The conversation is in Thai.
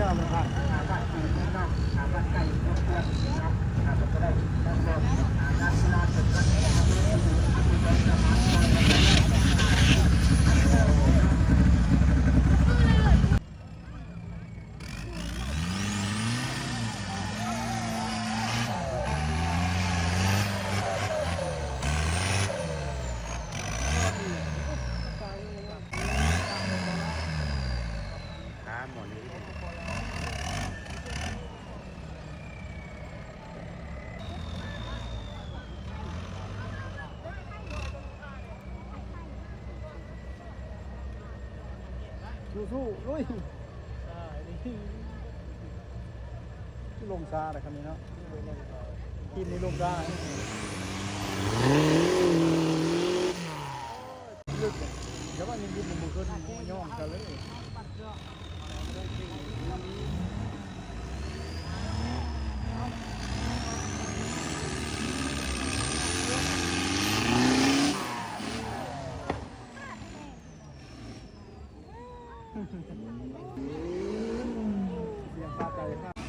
เราไม่ผ่านบ้านที่นอกบ้านไก่เพื่อนนะครับก็ได้ด้านบนด้านล่างสุดก็ได้ทำให้ดูประมาณหมดนี้สู้ๆลุยที่ลงซาอะไรคันนี้เนาะทีมนี้ลงซาเดี๋ยวว่ายิงยิงมันขึ้นย่องกันเลยเสียงปลาไก่มาก